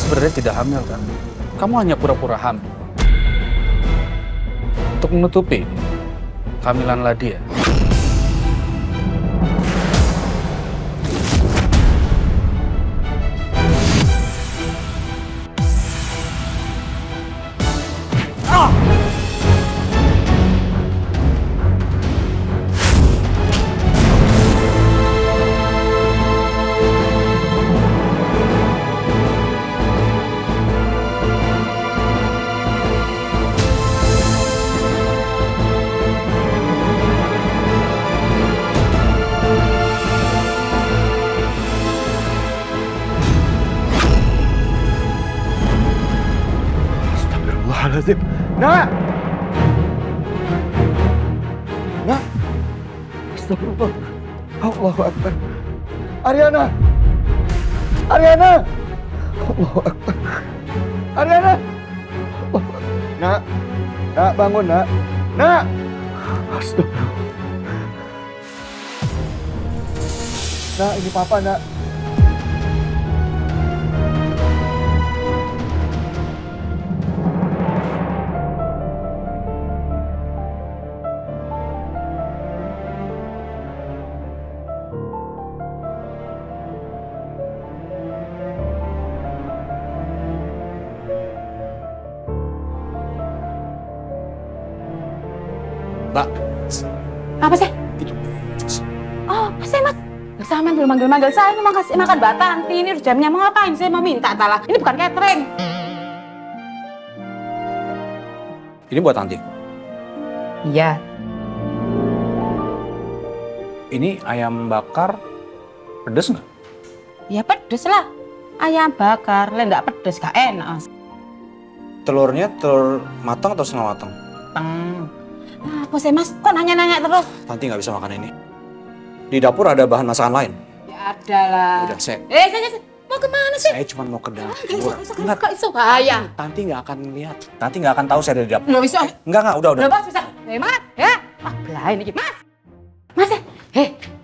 sebenarnya tidak hamil kan? Kamu hanya pura-pura hamil. Untuk menutupi kehamilan Ladia. Astagfirullahaladzim. Nak! Nak! Astagfirullah. Allahu Akbar. Ariana! Ariana! Allahu Akbar. Ariana! Nak! Nak, bangun, nak! Nak! Astagfirullah. Nak, ini papa, nak. Mbak. Apa sih? Oh, saya mas. Sama dulu manggil-manggil saya mau kasih makan Mbak Tanti. Ini udah jamnya mau ngapain? Saya mau minta salah. Ini bukan catering. Ini buat Tanti. Iya. Ini ayam bakar pedes nggak? Ya pedes lah. Ayam bakar, lah nggak pedes, gak enak. Telurnya telur matang atau setengah matang? Teng. Apa sih mas? Kok nanya-nanya terus? Tanti nggak bisa makan ini. Di dapur ada bahan masakan lain. Ya ada lah. Udah, saya mau kemana sih? cuma mau ke dapur. Enggak, iso bahaya. Tanti nggak akan lihat. Tanti nggak akan tahu saya ada di dapur. Loh, bisa. Enggak, udah. Loh, mas, bisa. Mas, ya. Wah, belain ini, mas. Mas,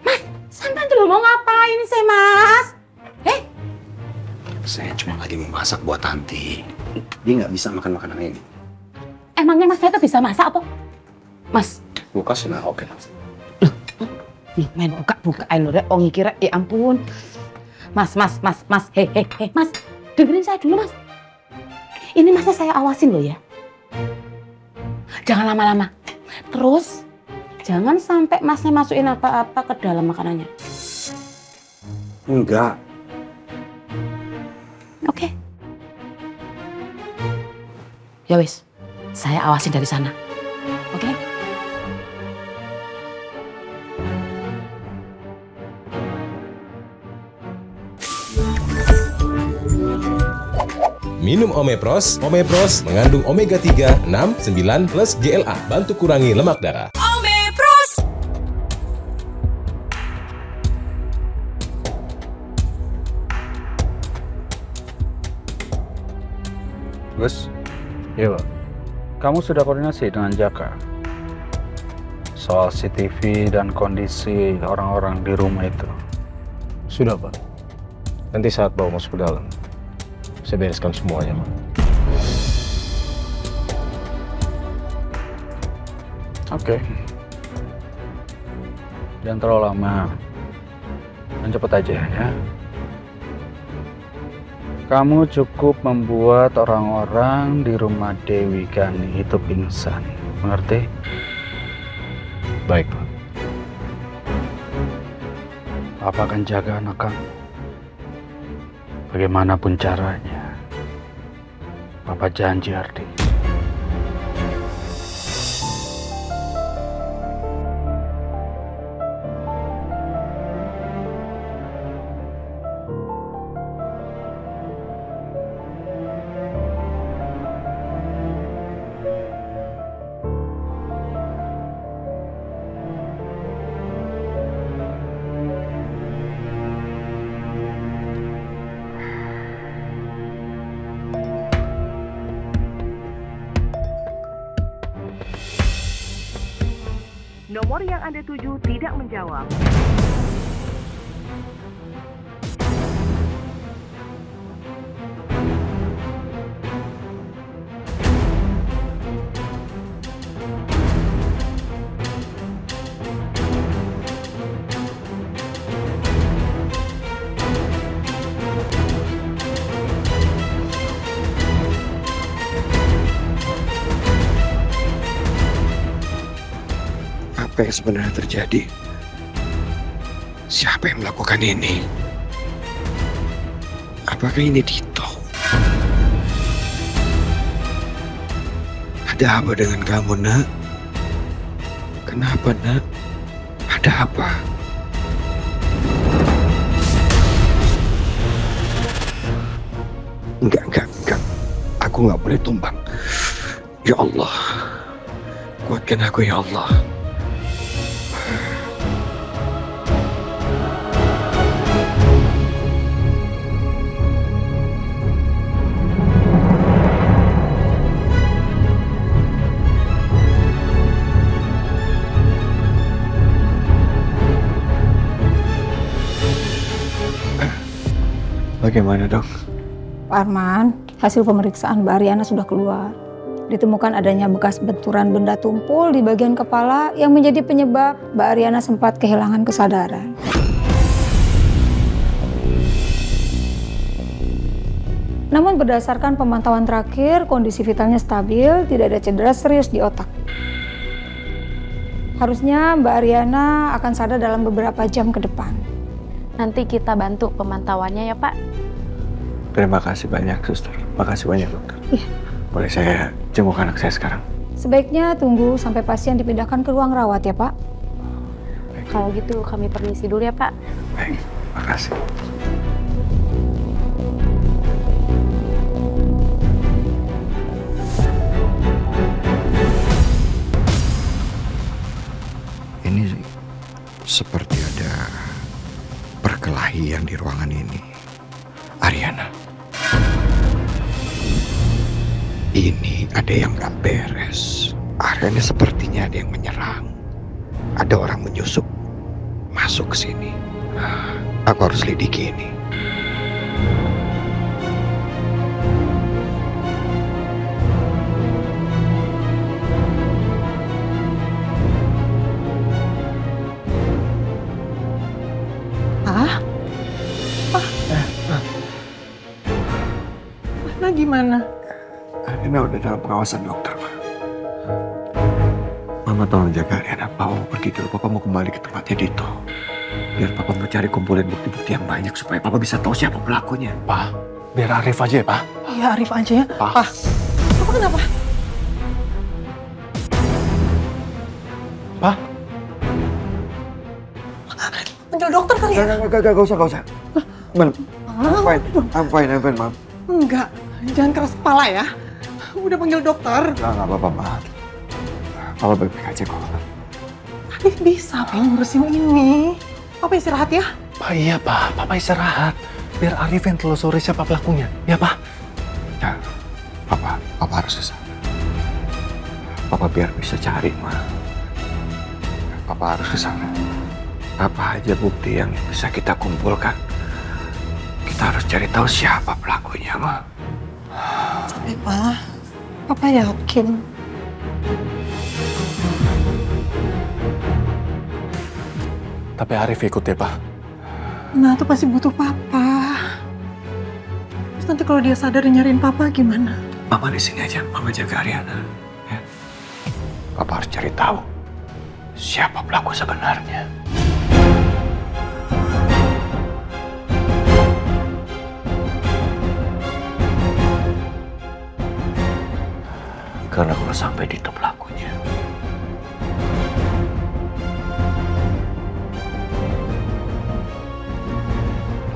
mas, sampai dulu mau ngapain sih, mas? Saya cuma lagi memasak buat Tanti. Dia nggak bisa makan makanan ini. Emangnya mas saya tuh bisa masak apa? Mas. Buka sih, nah oke. Nih, main buka-bukain udah. Oh, kira, ya ampun. Mas. Hei, mas. Dengerin saya dulu, mas. Ini masnya saya awasin loh ya. Jangan lama-lama. Terus, jangan sampai masnya masukin apa-apa ke dalam makanannya. Enggak. Oke. Ya wis, saya awasin dari sana. Oke? Minum Omepros. Omepros mengandung omega 3, 6, 9 plus GLA, bantu kurangi lemak darah. Omepros. Gus? Iya, Pak. Kamu sudah koordinasi dengan Jaka soal CCTV dan kondisi orang-orang di rumah itu? Sudah, Pak. Nanti saat bawa masuk ke dalam, saya bereskan semuanya, Pak. Oke. Jangan terlalu lama. Dan cepet aja ya. Kamu cukup membuat orang-orang di rumah Dewi Gani itu pingsan. Mengerti? Baik, Pak. Papa akan jaga anak kamu. Bagaimanapun caranya. Papa janji, Ardi. Nomor yang Anda tuju tidak menjawab. Apa yang sebenarnya terjadi? Siapa yang melakukan ini? Apakah ini Dito? Ada apa dengan kamu, Nak? Kenapa, Nak? Ada apa? Enggak. Aku nggak boleh tumbang. Ya Allah, kuatkan aku ya Allah. Bagaimana, Dok? Pak Arman, hasil pemeriksaan Mbak Ariana sudah keluar. Ditemukan adanya bekas benturan benda tumpul di bagian kepala yang menjadi penyebab Mbak Ariana sempat kehilangan kesadaran. Namun berdasarkan pemantauan terakhir, kondisi vitalnya stabil, tidak ada cedera serius di otak. Harusnya Mbak Ariana akan sadar dalam beberapa jam ke depan. Nanti kita bantu pemantauannya ya, Pak. Terima kasih banyak, Suster. Makasih banyak, Dokter. Iya. Boleh saya jenguk anak saya sekarang? Sebaiknya tunggu sampai pasien dipindahkan ke ruang rawat ya, Pak. Baik. Kalau gitu kami permisi dulu ya, Pak. Baik, makasih. Ini seperti ada perkelahian di ruangan ini. Ariana, ini ada yang gak beres. Ariana sepertinya ada yang menyerang. Ada orang menyusup masuk ke sini. Aku harus lidiki ini. Gimana? Ariana udah dalam pengawasan dokter, Ma. Mama tolong jaga Ariana. Papa mau pergi dulu. Papa mau kembali ke tempatnya Dito. Biar Papa mencari kumpulin bukti-bukti yang banyak supaya Papa bisa tahu siapa pelakunya. Pak, biar Arif aja ya, Pak. Iya, Arif aja ya. Pak. Papa kenapa? Pak. Panggil dokter kali ya? Gak usah. I'm fine, Mom. Enggak. Jangan keras kepala ya. Udah panggil dokter. Nggak apa-apa, Ma. Papa baik-baik aja kok. Arif bisa ngurusin ini. Papa istirahat ya? Pak, iya, Pak. Papa istirahat. Biar Arif yang telusuri siapa pelakunya. Ya, Pak? Ya, Papa harus ke sana. Papa biar bisa cari, Ma. Papa harus ke sana. Apa aja bukti yang bisa kita kumpulkan. Kita harus cari tahu siapa pelakunya, Ma. Tapi, Pa, Papa yakin. Tapi Arif ikut ya, Pak? Nah, itu pasti butuh Papa. Terus nanti kalau dia sadar dan nyariin Papa gimana? Mama di sini aja, Mama jaga Ariana. Ya. Papa harus cari tahu siapa pelaku sebenarnya. Karena kalau sampai Dito pelakunya,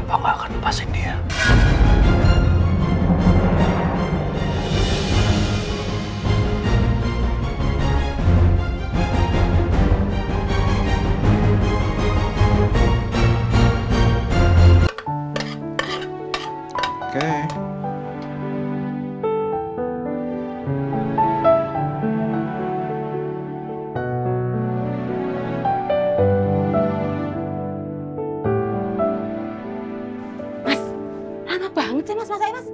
Papa nggak akan lepasin dia. Oke. Banget sih mas, masaknya mas.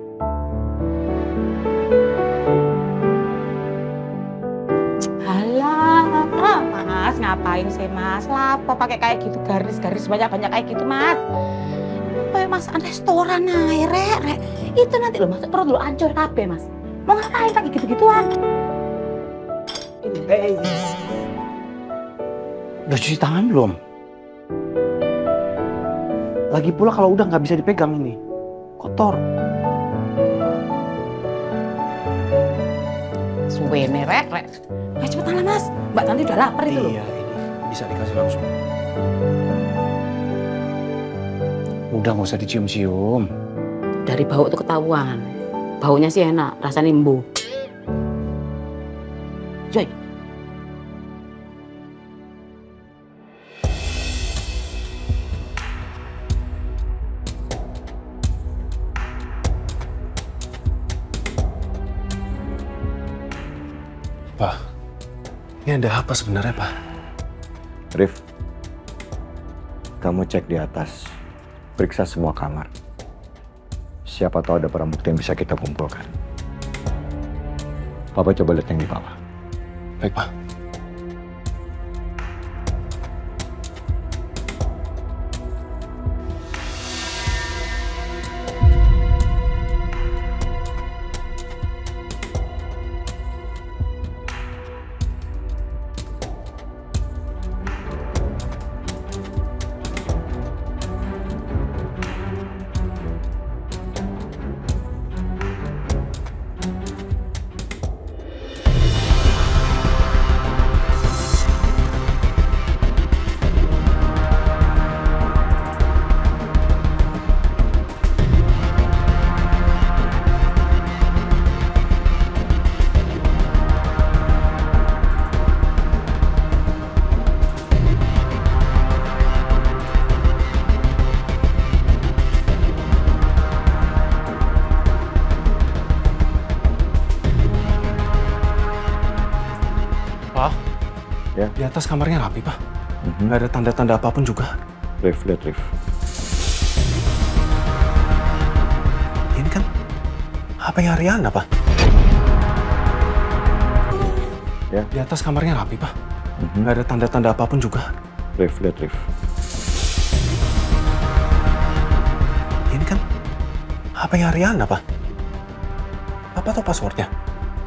Halah, mas ngapain sih mas? Lapo pakai kayak gitu garis-garis banyak-banyak kayak gitu mas? Kayak masakan restoran aja, rek. Itu nanti lo masuk perut lo hancur kabeh mas. Mau ngapain pakai gitu-gituan? Udah cuci tangan belum? Lagi pula kalau udah nggak bisa dipegang ini, kotor. Suwene rek. Ayo cepetan lah Mas, Mbak Tanti udah lapar itu loh. Iya, ini bisa dikasih langsung. Udah nggak usah dicium-cium. Dari bau tuh ketahuan. Baunya sih enak, rasanya embu. Joy. Pak, ini ada apa sebenarnya, Pak? Rif, kamu cek di atas, periksa semua kamar. Siapa tahu ada barang bukti yang bisa kita kumpulkan. Papa coba lihat yang di bawah. Baik, Pak. Ya. Di atas kamarnya rapi, Pak. Nggak ada tanda-tanda apapun juga. Rif, lihat Rif. Ini kan HP-nya Ariana, Pak. Ya. Di atas kamarnya rapi, Pak. Nggak ada tanda-tanda apapun juga. Rif, lihat Rif. Ini kan HP-nya Ariana, Pak. Papa tahu passwordnya?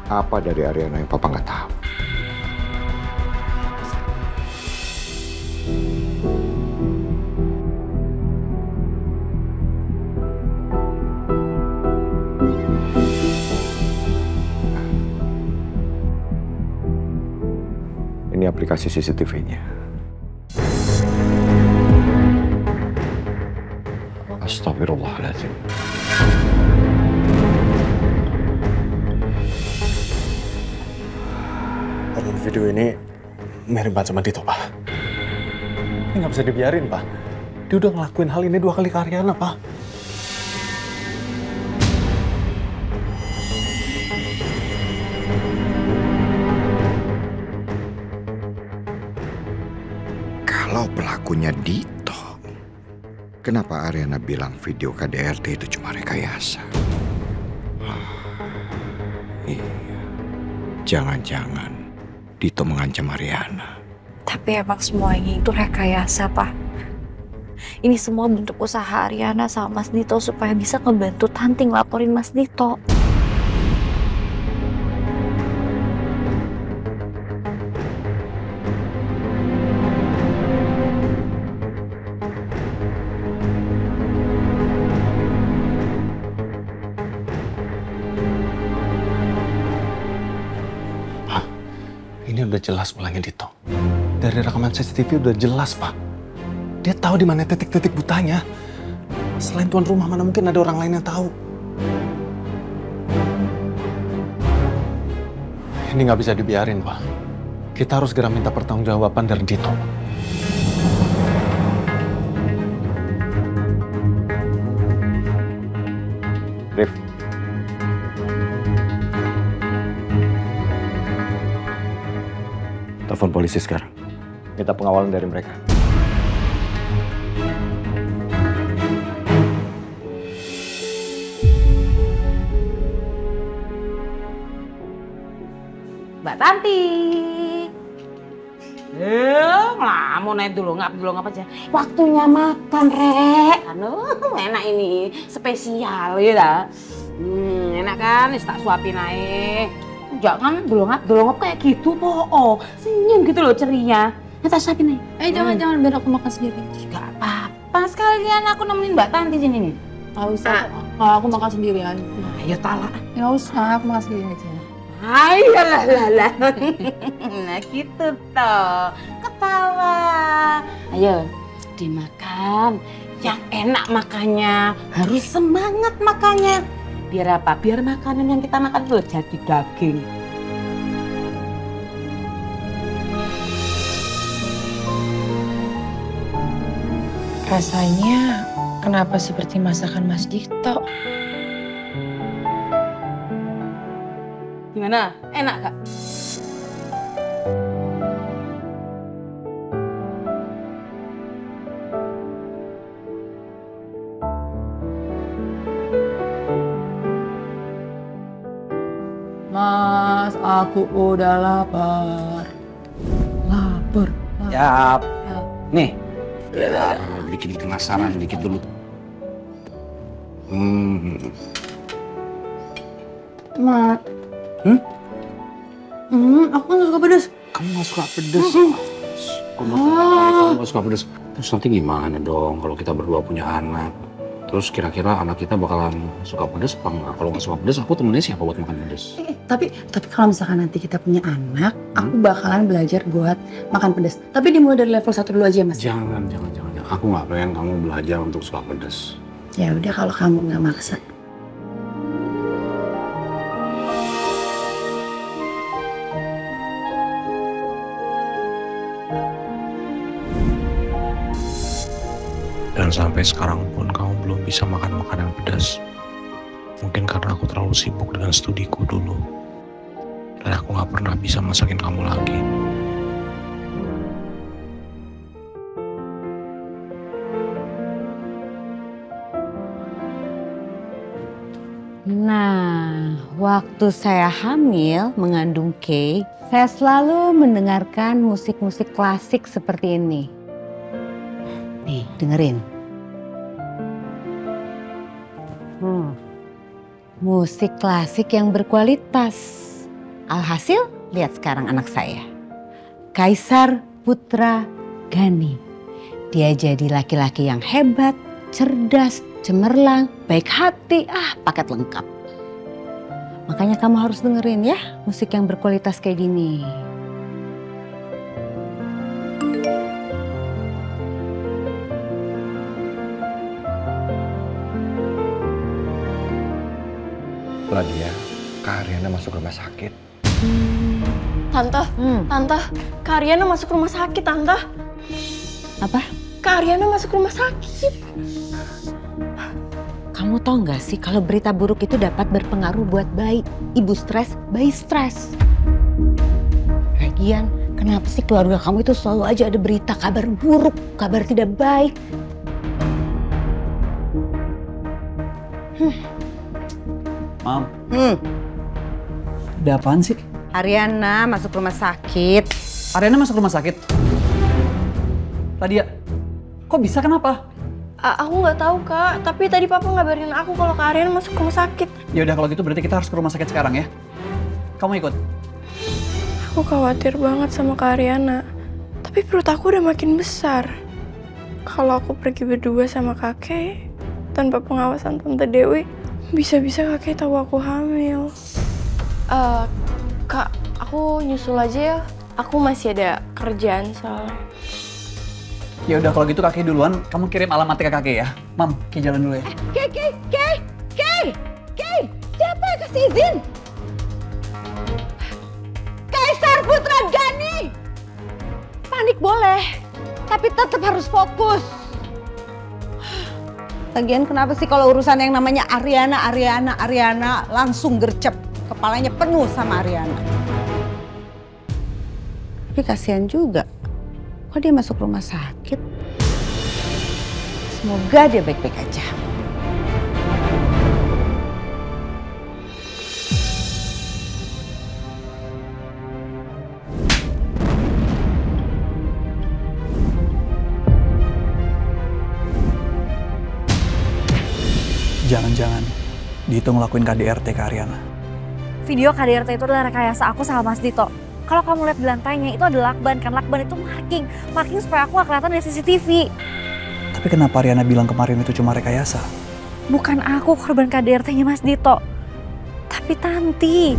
Apa dari Ariana yang Papa nggak tahu? Ini aplikasi CCTV-nya. Astagfirullahaladzim. Aduh, video ini mirip banget sama Dito, Pak. Ini nggak bisa dibiarin, Pak. Dia udah ngelakuin hal ini 2 kali ke Ariana, Pak. Kalau pelakunya Dito, kenapa Ariana bilang video KDRT itu cuma rekayasa? Iya, jangan-jangan Dito mengancam Ariana. Tapi emang semuanya itu rekayasa, Pak. Ini semua bentuk usaha Ariana sama Mas Dito supaya bisa ngebantu Tanti ngelaporin Mas Dito. Ini udah jelas ulangnya Dito. Dari rekaman CCTV udah jelas, Pak. Dia tahu di mana titik-titik butanya. Selain tuan rumah, mana mungkin ada orang lain yang tahu. Ini nggak bisa dibiarin, Pak. Kita harus segera minta pertanggungjawaban dari Dito. Rif. Telepon polisi sekarang. Minta pengawalan dari mereka. Mbak Tanti. Ngelamun naik dulu ngap aja. Waktunya makan, Rek. Enak ini, spesial ya. Enak kan, tak suapin aja. Jangan delongap kayak gitu, po. Senyum gitu loh ceria. Tak siapin nih. Jangan biar aku makan sendiri. Gak apa-apa, sekalian aku nemenin Mbak Tanti sini nih. Gak usah, kalau aku makan sendiri aja. Ayo talak. Gak usah, aku makan sendiri aja. Ayo lah. Nah gitu toh, ketawa. Ayo dimakan, yang enak makannya, harus semangat makannya. Biar apa? Biar makanan yang kita makan itu jadi daging. Rasanya kenapa seperti masakan Mas Dito? Gimana? Enak gak? Mas, aku udah lapar. Lapar. Yap. Nih. Ya, bikin penasaran dikit dulu. Mak. Aku gak suka pedas. Kamu gak suka pedes? Kamu gak suka pedes? Terus nanti gimana dong kalau kita berdua punya anak? Terus kira-kira anak kita bakalan suka pedes apa enggak? Kalau nggak suka pedes, aku temennya siapa buat makan pedes? Tapi kalau misalkan nanti kita punya anak, aku bakalan belajar buat makan pedas. Tapi dimulai dari level 1 dulu aja, Mas. Jangan. Aku nggak pengen kamu belajar untuk suka pedes. Ya udah kalau kamu nggak maksa. Dan sampai sekarang pun kamu belum bisa makan makanan pedas. Mungkin karena aku terlalu sibuk dengan studiku dulu. Dan aku gak pernah bisa masakin kamu lagi. Nah, waktu saya hamil mengandung Kay, saya selalu mendengarkan musik-musik klasik seperti ini. Nih, dengerin. Musik klasik yang berkualitas. Alhasil, lihat sekarang anak saya. Kaisar Putra Gani. Dia jadi laki-laki yang hebat, cerdas, cemerlang, baik hati, paket lengkap. Makanya kamu harus dengerin ya, musik yang berkualitas kayak gini. Ladia, Kak Aryana masuk rumah sakit. Tante, Kak Aryana masuk rumah sakit, Tante. Apa? Kak Aryana masuk rumah sakit. Kamu tahu nggak sih kalau berita buruk itu dapat berpengaruh buat bayi. Ibu stres, bayi stres. Lagian, kenapa sih keluarga kamu itu selalu aja ada berita kabar buruk, kabar tidak baik? Mam. Ada apaan sih? Aryana masuk rumah sakit. Aryana masuk rumah sakit? Ladia, kok bisa kenapa? Aku nggak tahu, Kak. Tapi tadi Papa ngabarin aku kalau Kak Aryana masuk rumah sakit. Ya udah kalau gitu berarti kita harus ke rumah sakit sekarang ya. Kamu ikut? Aku khawatir banget sama Kak Aryana. Tapi perut aku udah makin besar. Kalau aku pergi berdua sama kakek tanpa pengawasan Tante Dewi, bisa-bisa kakek tahu aku hamil. Kak, aku nyusul aja ya. Aku masih ada kerjaan soalnya. Ya udah kalau gitu kakek duluan, kamu kirim alamatnya ke kakek ya. Mam, Kay jalan dulu ya. Kay, siapa yang kasih izin? Kaisar Putra Gani. Panik boleh, tapi tetap harus fokus. Lagian kenapa sih kalau urusan yang namanya Aryana langsung gercep. Kepalanya penuh sama Aryana. Tapi kasihan juga. Kok dia masuk rumah sakit? Semoga dia baik-baik aja. Jangan-jangan Dito ngelakuin KDRT ke Aryana. Video KDRT itu adalah rekayasa aku sama Mas Dito. Kalau kamu lihat di lantainya itu ada lakban kan, lakban itu marking supaya aku gak kelihatan dari CCTV. Tapi kenapa Ariana bilang kemarin itu cuma rekayasa? Bukan aku korban KDRT-nya Mas Dito, tapi Tanti.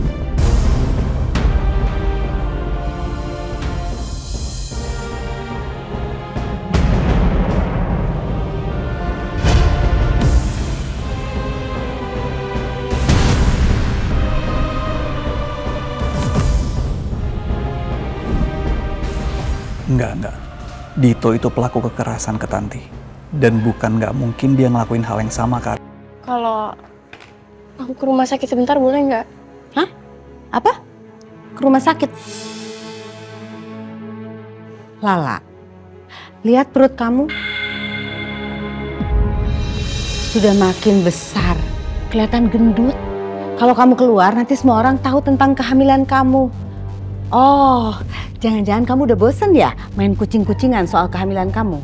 Enggak. Dito itu pelaku kekerasan ke Tanti. Dan bukan nggak mungkin dia ngelakuin hal yang sama, Kak. Kalau aku ke rumah sakit sebentar boleh nggak? Hah? Apa? Ke rumah sakit? Lala, lihat perut kamu. Sudah makin besar, kelihatan gendut. Kalau kamu keluar nanti semua orang tahu tentang kehamilan kamu. Oh, jangan-jangan kamu udah bosen ya main kucing-kucingan soal kehamilan kamu?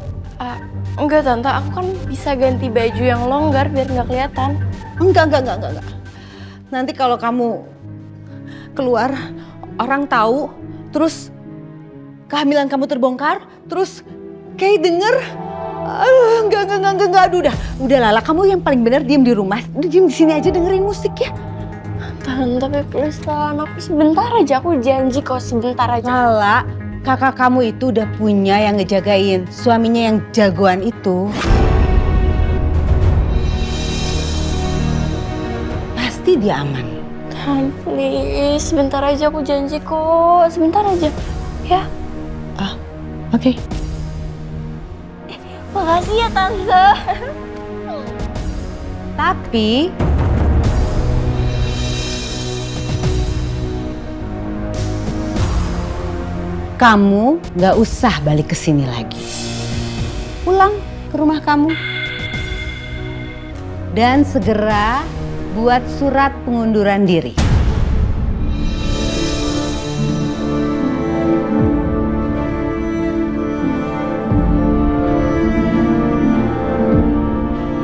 Enggak Tante, aku kan bisa ganti baju yang longgar biar nggak kelihatan. Enggak. Nanti kalau kamu keluar, orang tahu, terus kehamilan kamu terbongkar, terus kayak denger, enggak, udah Lala, kamu yang paling benar diem di rumah, diem di sini aja dengerin musik ya. Tante, please Lala, aku sebentar aja, aku janji kok sebentar aja. Lala, kakak kamu itu udah punya yang ngejagain, suaminya yang jagoan itu. Pasti dia aman. Tante, please, sebentar aja aku janji kok, sebentar aja, ya. Oke. Makasih ya Tante. Tapi kamu gak usah balik ke sini lagi. Pulang ke rumah kamu. Dan segera buat surat pengunduran diri.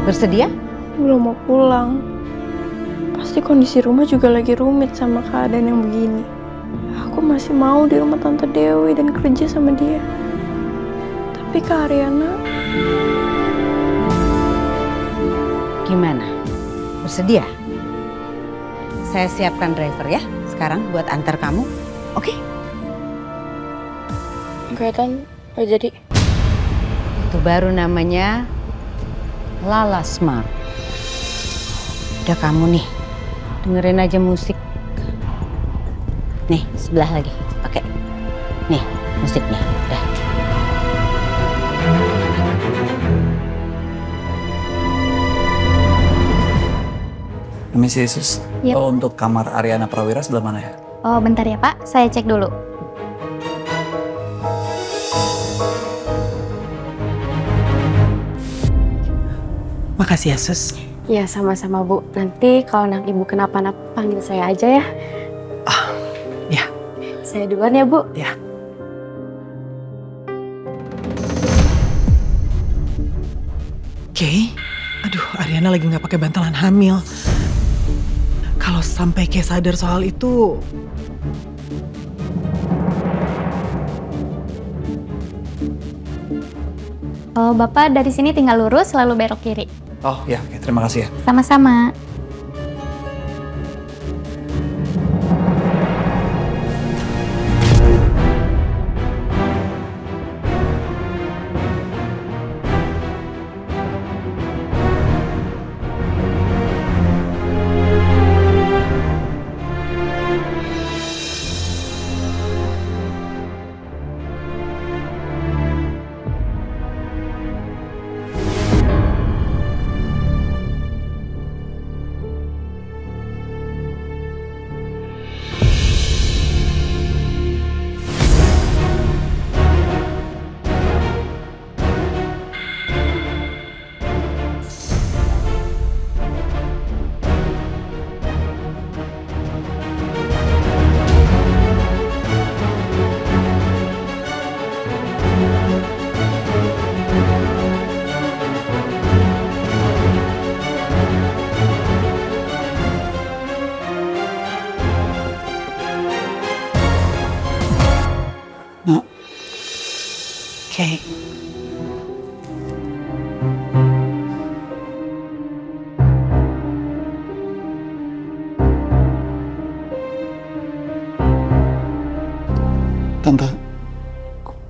Bersedia? Belum mau pulang. Pasti kondisi rumah juga lagi rumit sama keadaan yang begini. Aku masih mau di rumah Tante Dewi dan kerja sama dia. Tapi Kak Ariana... Gimana? Bersedia? Saya siapkan driver ya sekarang buat antar kamu. Oke? Oke, Tan. Gak jadi. Itu baru namanya Lala Smart. Udah kamu nih, dengerin aja musik. Nih, sebelah lagi. Pakai. Nih, musiknya. Udah. Permisi, Sus. Yep. Untuk kamar Ariana Prawira sebelah mana ya? Oh, bentar ya Pak, saya cek dulu. Makasih ya, Sus. Ya, sama-sama Bu. Nanti kalau anak Ibu kenapa-napa panggil saya aja ya. Ya. Saya duluan ya, Bu. Ya. Kay, aduh Ariana lagi nggak pakai bantalan hamil. Kalau sampai Kay sadar soal itu, Oh, Bapak dari sini tinggal lurus lalu belok kiri. Oh ya, oke, terima kasih ya. Sama-sama.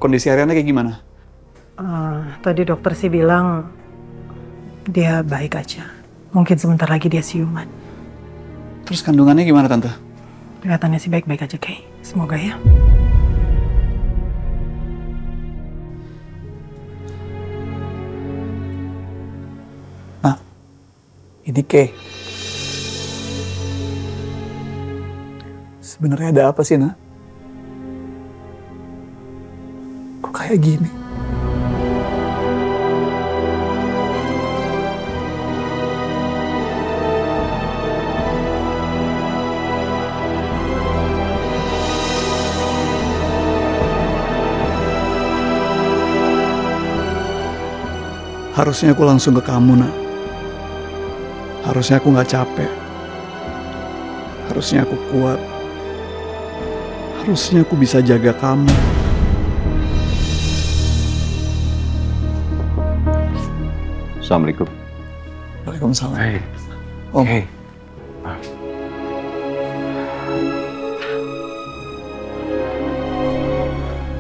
kondisi Ariana kayak gimana? Tadi dokter sih bilang dia baik aja. Mungkin sebentar lagi dia siuman. Terus kandungannya gimana Tante? Kelihatannya sih baik-baik aja, Kay. Semoga ya. Nah, ini Kay. Sebenarnya ada apa sih, Nak? Kok kayak gini? Harusnya aku langsung ke kamu, Nak. Harusnya aku nggak capek. Harusnya aku kuat. Harusnya aku bisa jaga kamu. Assalamualaikum. Waalaikumsalam. Hey. Om. Hey.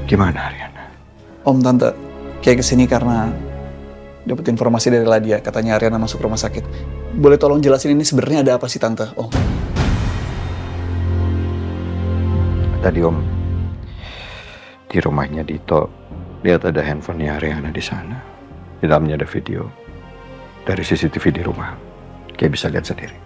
Gimana Ariana? Om, Tante, kayak kesini karena dapat informasi dari Ladia, katanya Ariana masuk rumah sakit. Boleh tolong jelasin ini sebenarnya ada apa sih Tante? Om. Tadi Om di rumahnya Dito lihat ada handphonenya Ariana di sana. Di dalamnya ada video dari CCTV di rumah. Kayak bisa lihat sendiri.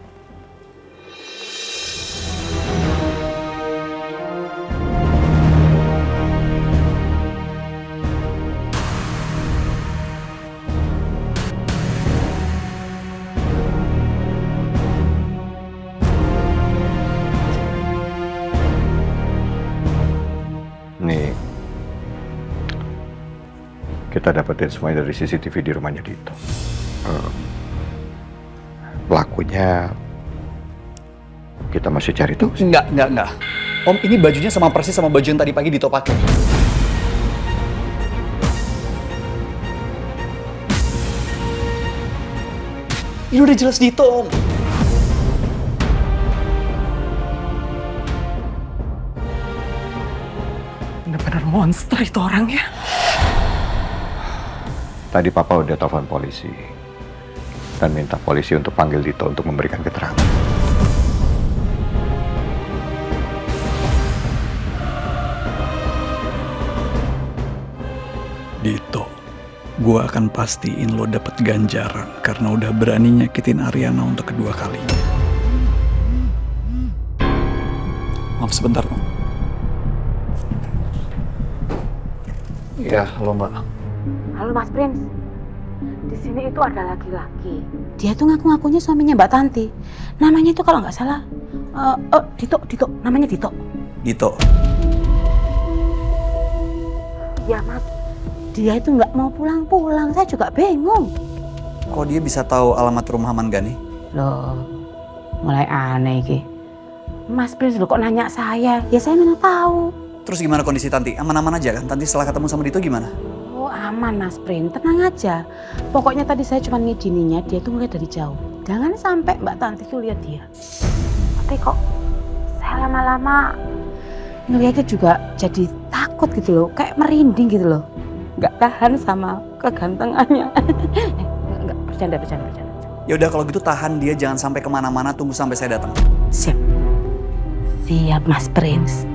Nih, kita dapetin semuanya dari CCTV di rumahnya Dito. Pelakunya kita masih cari tahu. Enggak. Om, ini bajunya sama persis sama baju yang tadi pagi Dito pakai. Ini udah jelas Dito, Om. Bener-bener monster itu orangnya. Tadi Papa udah telepon polisi dan minta polisi untuk panggil Dito untuk memberikan keterangan. Dito, gua akan pastiin lo dapet ganjaran karena udah berani nyakitin Ariana untuk kedua kalinya. Maaf sebentar, Om. Iya, halo Mbak. Halo Mas Prince, di sini itu ada laki-laki. Dia tuh ngaku-ngakunya suaminya Mbak Tanti. Namanya itu kalau nggak salah, Dito, namanya Dito. Dito. Ya Mas, dia itu nggak mau pulang-pulang. Saya juga bingung. Kok dia bisa tahu alamat rumah Manggani? Loh, mulai aneh iki. Mas Prince lo kok nanya saya? Ya saya mana tahu. Terus gimana kondisi Tanti? Aman-aman aja kan? Tanti setelah ketemu sama Dito gimana? Oh aman Mas Prince, tenang aja. Pokoknya tadi saya cuma ngizininya dia tuh ngeliat dari jauh. Jangan sampai Mbak Tanti tuh lihat dia. Tapi kok saya lama-lama ngeliatnya juga jadi takut gitu loh. Kayak merinding gitu loh. Nggak tahan sama kegantengannya. Nggak, bercanda. Ya udah kalau gitu tahan dia, jangan sampai kemana-mana, tunggu sampai saya datang. Siap Mas Prince.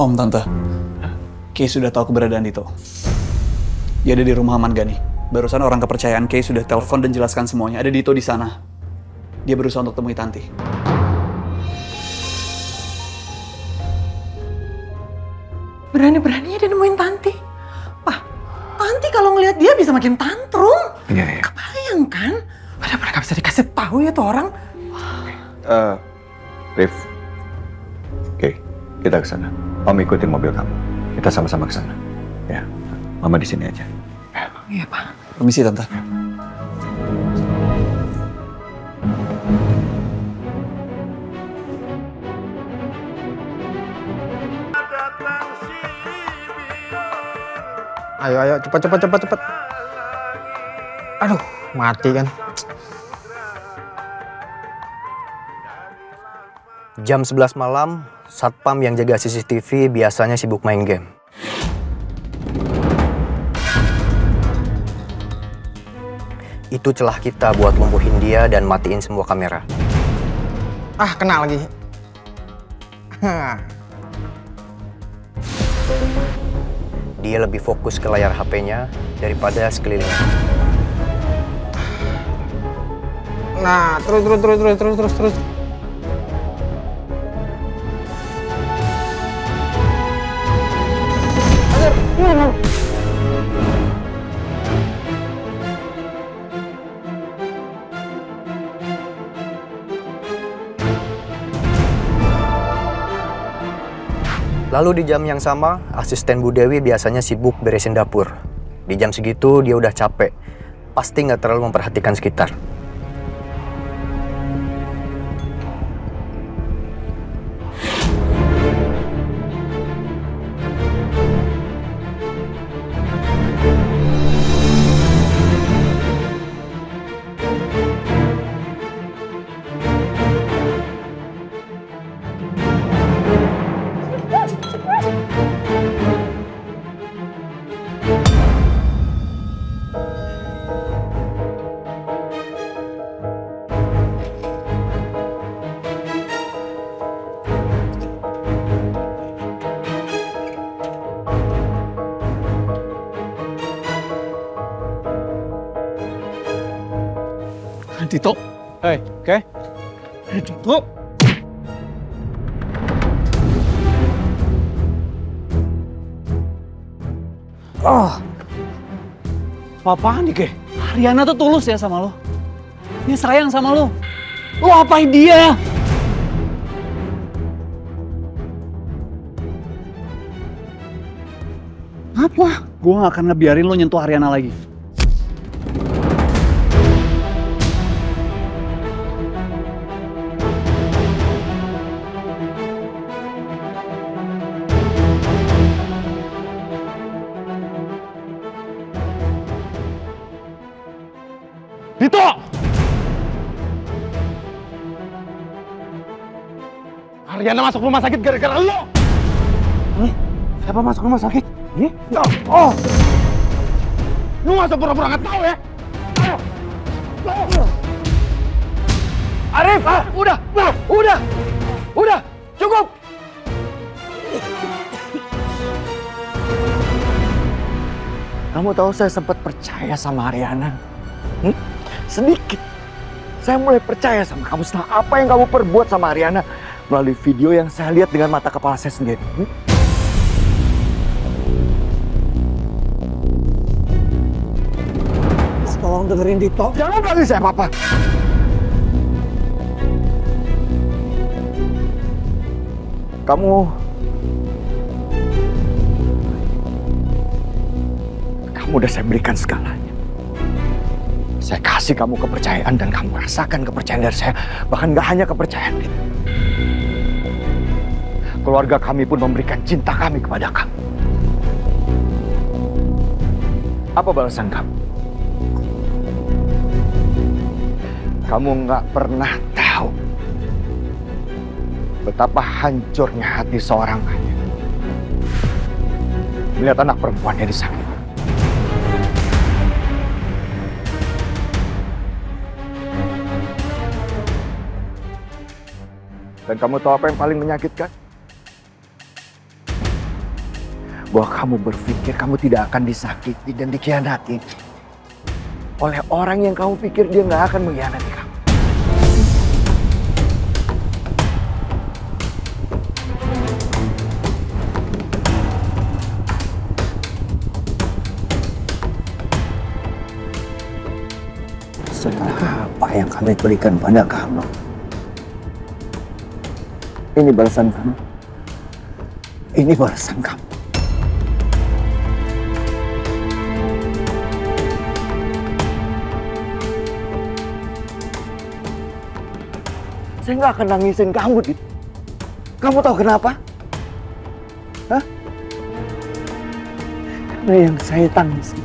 Om, Tante, Kay sudah tahu keberadaan Dito. Dia ada di rumah Manggani. Barusan orang kepercayaan Kay sudah telepon dan jelaskan semuanya. Ada Dito di sana. Dia berusaha untuk temui Tanti. Berani-beraninya dia nemuin Tanti. Wah, Tanti kalau ngelihat dia bisa makin tantrum. Iya. Kebayang kan? Padahal gak bisa dikasih tahu ya tuh orang. Rif, oke, kita ke sana. Om ikutin mobil kamu. Kita sama-sama ke sana. Ya, Mama di sini aja. Iya, Pak. Permisi, Tante. Ayo, cepat. Aduh, mati kan. Jam 11 malam, satpam yang jaga CCTV biasanya sibuk main game. Itu celah kita buat lumpuhin dia dan matiin semua kamera. Ah, kena lagi. Dia lebih fokus ke layar HP-nya daripada sekelilingnya. Nah, terus. Lalu di jam yang sama, asisten Bu Dewi biasanya sibuk beresin dapur. Di jam segitu dia udah capek, pasti nggak terlalu memperhatikan sekitar. Dito. Hei, oke? Dito. Apaan nih, Ke? Ariana tuh tulus ya sama lo. Dia sayang sama lo. Lo apain dia? Apa? Gue gak akan ngebiarin lo nyentuh Ariana lagi. Dito! Ariana masuk rumah sakit gara-gara lo! Siapa masuk rumah sakit? Lu masa pura-pura nggak tahu ya? Arif! Udah! Cukup! Kamu tahu saya sempat percaya sama Ariana? Sedikit. Saya mulai percaya sama kamu setelah apa yang kamu perbuat sama Ariana melalui video yang saya lihat dengan mata kepala saya sendiri. Tolong dengerin Dito. Jangan panggil saya Papa. Kamu udah saya berikan segalanya. Saya kasih kamu kepercayaan dan kamu rasakan kepercayaan dari saya. Bahkan gak hanya kepercayaan itu. Keluarga kami pun memberikan cinta kami kepada kamu. Apa balasan kamu? Kamu gak pernah tahu betapa hancurnya hati seorang ayah melihat anak perempuannya disakiti. Dan kamu tahu apa yang paling menyakitkan? Bahwa kamu berpikir kamu tidak akan disakiti dan dikhianati oleh orang yang kamu pikir dia nggak akan mengkhianati kamu. Setelah apa yang kami berikan pada kamu, ini balasan kamu. Ini balasan kamu. Saya nggak akan nangisin kamu, Dit. Kamu tahu kenapa? Hah? Karena yang saya tangisi,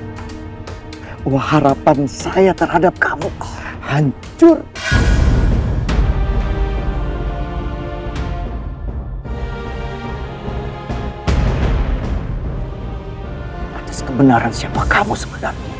bahwa harapan saya terhadap kamu hancur. kebenaran siapa kamu sebenarnya.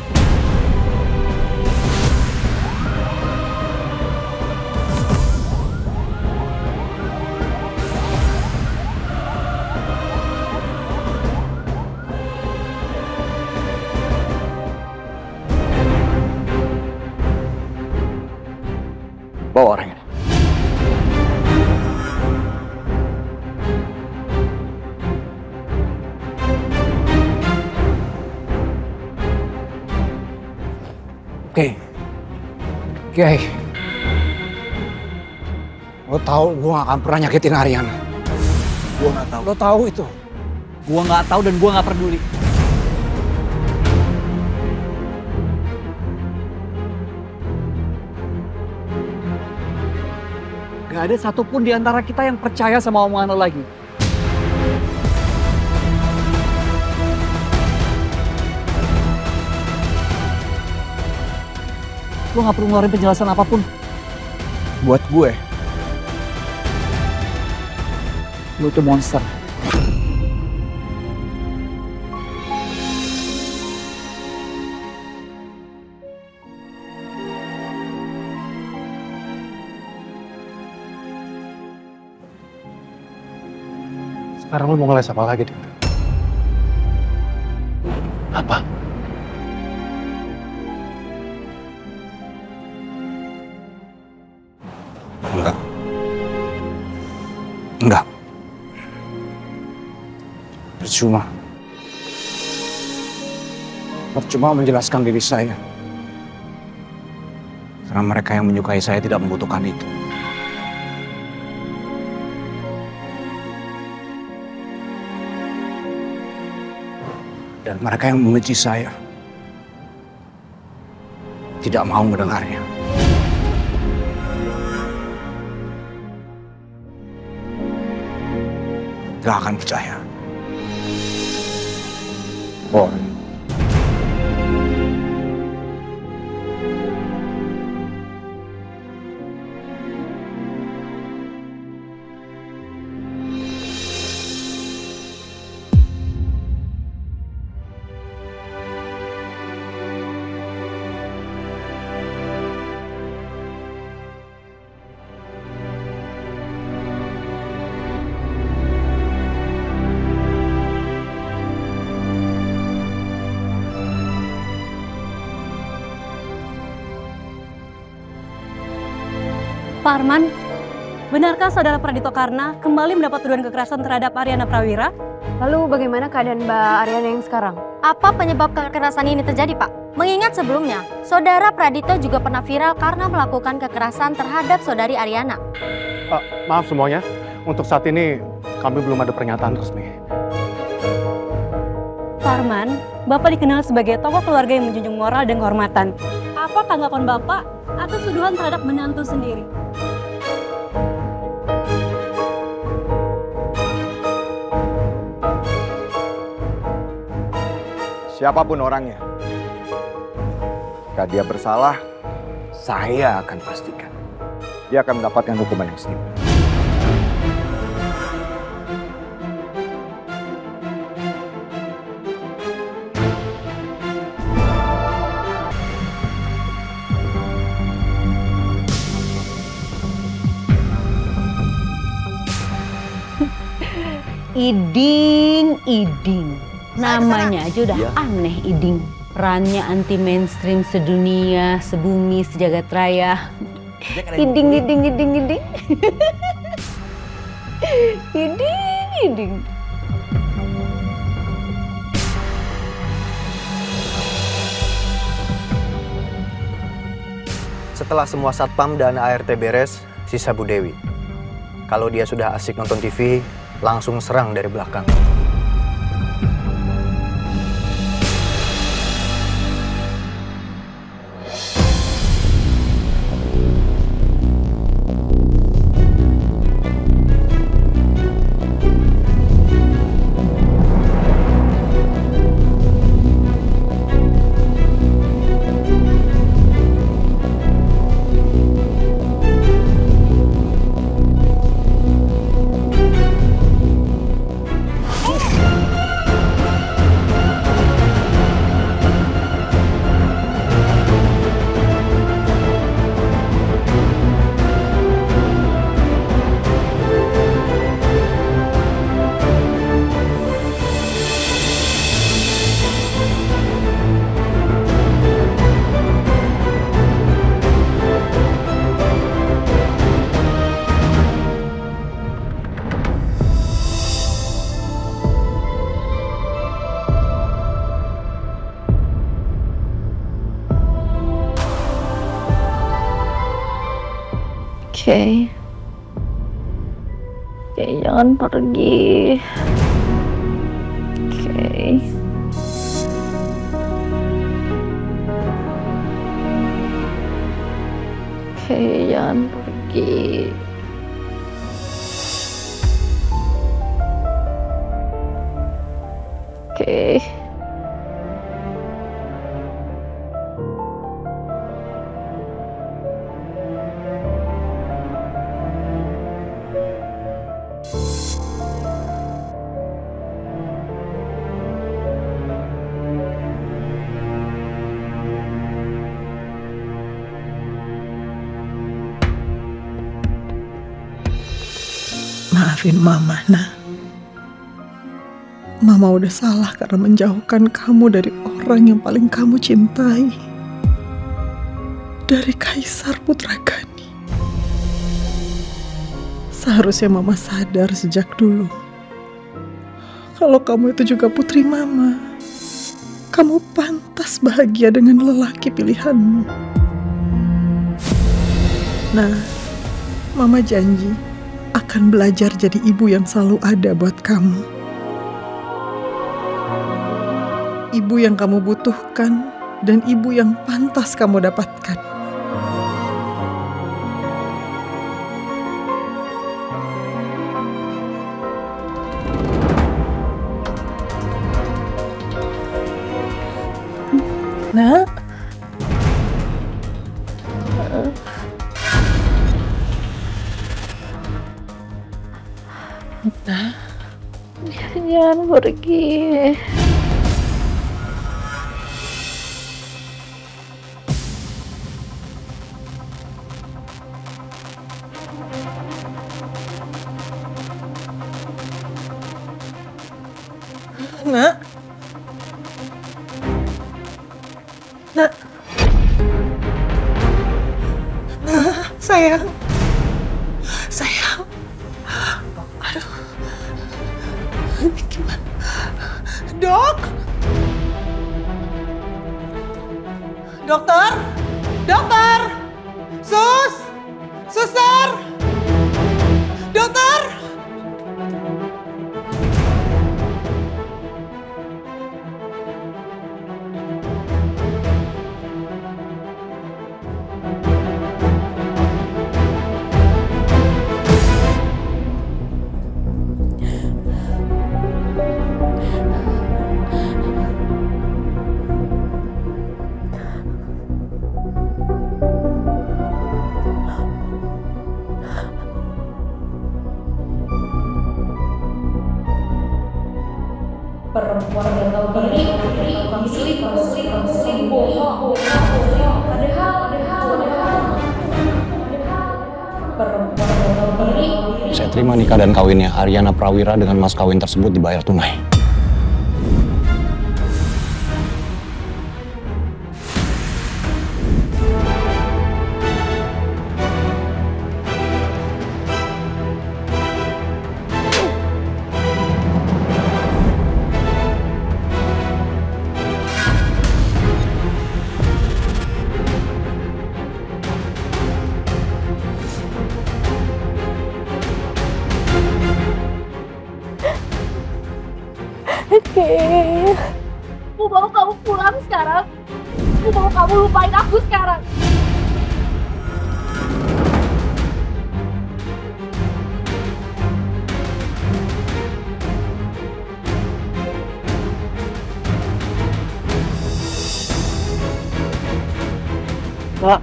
Bawa orang ini. Kiai, lo tahu gue gak akan pernah nyakitin Aryana. Gue nggak tahu. Lo tahu itu? Gue nggak tahu dan gue nggak peduli. Gak ada satupun di antara kita yang percaya sama omongan lo lagi. Lo gak perlu ngeluarin penjelasan apapun. Buat gue, lo itu monster. Sekarang lo mau ngeles apa lagi, Dinda? Apa? Enggak. Percuma menjelaskan diri saya. Karena mereka yang menyukai saya tidak membutuhkan itu. Dan mereka yang membenci saya tidak mau mendengarnya. Gak akan percaya. Pak Arman, benarkah saudara Pradito Karna kembali mendapat tuduhan kekerasan terhadap Aryana Prawira? Lalu bagaimana keadaan Mbak Aryana yang sekarang? Apa penyebab kekerasan ini terjadi, Pak? Mengingat sebelumnya, saudara Pradito juga pernah viral karena melakukan kekerasan terhadap saudari Aryana. Maaf semuanya, untuk saat ini kami belum ada pernyataan resmi. Pak Arman, Bapak dikenal sebagai tokoh keluarga yang menjunjung moral dan kehormatan. Apa tanggapan Bapak atas tuduhan terhadap menantu sendiri? Siapapun orangnya, jika dia bersalah, saya akan pastikan dia akan mendapatkan hukuman yang istimewa. Iding. Namanya aja udah aneh, Iding. Perannya anti mainstream sedunia, sebumi, sejagat raya. Iding. Iding. Setelah semua satpam dan ART beres, sisa Bu Dewi. Kalau dia sudah asik nonton TV, langsung serang dari belakang. Kay, jangan pergi. Kay. Kay, jangan pergi. Kay. Maafin Mama, Nah. Mama udah salah karena menjauhkan kamu dari orang yang paling kamu cintai. Dari Kaisar Putra Gani. Seharusnya Mama sadar sejak dulu. Kalau kamu itu juga putri Mama. Kamu pantas bahagia dengan lelaki pilihanmu. Nah, Mama janji akan belajar jadi ibu yang selalu ada buat kamu. Ibu yang kamu butuhkan dan ibu yang pantas kamu dapatkan. Nak. Nah, jangan pergi. Nak. Nak. Nah, sayang. Sayang. Aduh. Gimana? Dok? Dokter? Dokter? Sus? Suster? Dokter? Perempuan yang tahu diri, selingkuh, bohong. Padahal. Perempuan yang tahu diri. Saya terima nikah dan kawinnya Aryana Prawira dengan mas kawin tersebut dibayar tunai. Aku mau kamu pulang sekarang. Aku mau kamu lupain aku sekarang. Kak.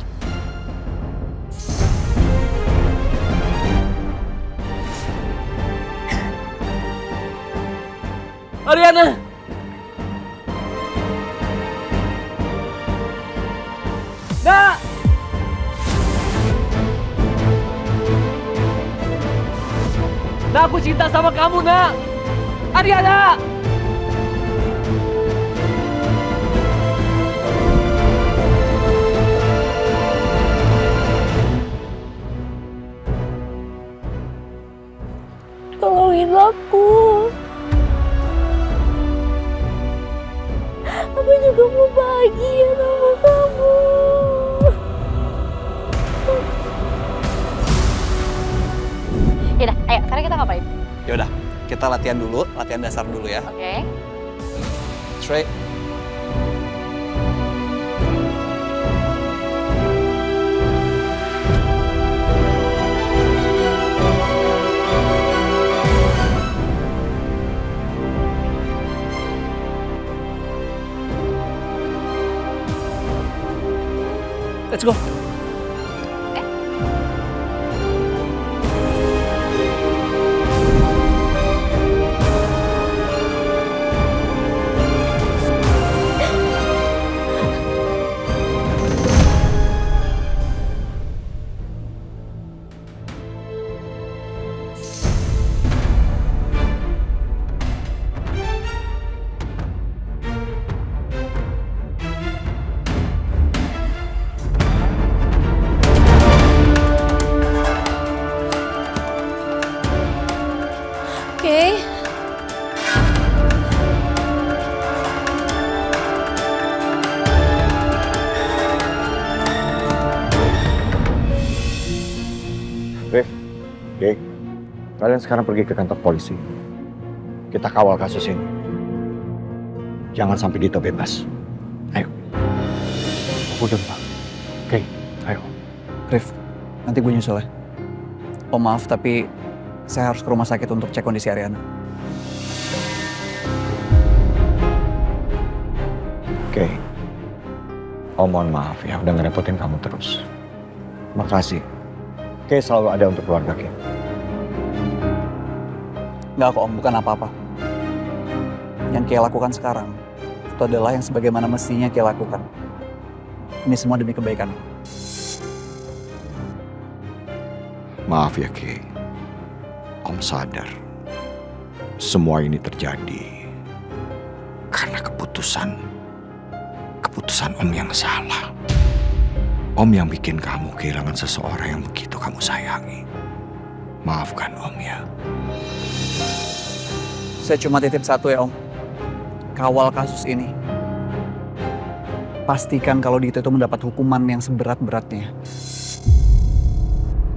Aryana! Nak! Nak, aku cinta sama kamu, Nak! Aryana! Tolongin aku. Aku juga mau bahagia sama kamu. Oke dah, ayo sekarang kita ngapain? Yaudah, kita latihan dulu, latihan dasar dulu ya. Oke. Straight. Let's go. Oke. Rif, oke. Kalian sekarang pergi ke kantor polisi. Kita kawal kasus ini. Jangan sampai Dito bebas. Ayo. Udah, Pak. Oke, ayo. Rif, nanti gue nyusul ya. Oh maaf, tapi saya harus ke rumah sakit untuk cek kondisi Ariana. Oke. Om mohon maaf ya, udah ngerepotin kamu terus. Makasih. Oke, selalu ada untuk keluarga kita. Nggak kok Om, bukan apa-apa. Yang Kay lakukan sekarang, itu adalah yang sebagaimana mestinya Kay lakukan. Ini semua demi kebaikan. Maaf ya, Kay. Om sadar, semua ini terjadi karena keputusan Om yang salah. Om yang bikin kamu kehilangan seseorang yang begitu kamu sayangi. Maafkan Om ya. Saya cuma titip satu ya Om, kawal kasus ini. Pastikan kalau Dito itu mendapat hukuman yang seberat-beratnya.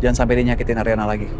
Jangan sampai dia nyakitin Ariana lagi.